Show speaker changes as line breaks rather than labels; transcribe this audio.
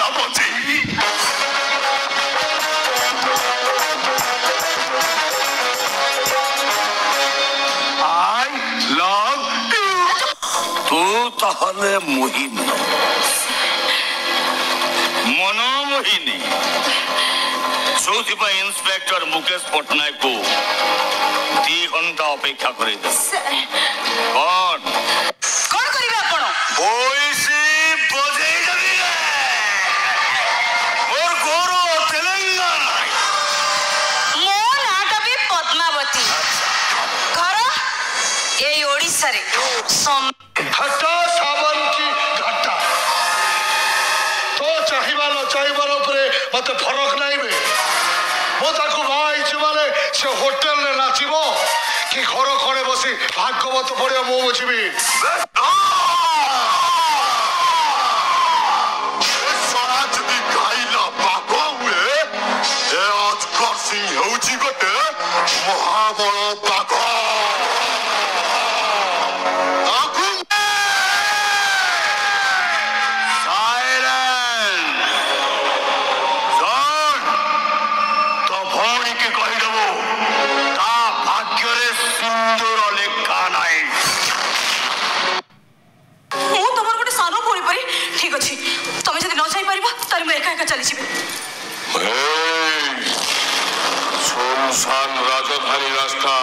ସେନାପତି ତୁ ତାହେଲେ ମୋହିନୀ ମନମୋହିନୀ ଯୋଉଥିପାଇଁ ଇନ୍ସପେକ୍ଟର ମୁକେଶ ପଟ୍ଟନାୟକକୁ 2 ଘଣ୍ଟା ଅପେକ୍ଷା କରେଇଦେବେ କଣ
କରିବେ ଆପଣ?
ବଇସି ବଜେଇଦେବି ମୋର ଗୌରବ ତେଲେଙ୍ଗାନା
ମୋ ନାଁଟା ବି ପଦ୍ମାବତୀ ଘର ଏଇ ଓଡ଼ିଶାରେ
घाटा सावन की घाटा तो चाहिए न चाहिए मत फरक नहीं बे मोताकू बाई माने से होटेल ने नाचब कि घर खड़े बसी भागवत पड़े मु बुझी
गोटे महाबल पाक
ठीक अच्छे तुम्हें जब न जापर तार मुझे एका एका चली
सुनसान राजधानी रास्ता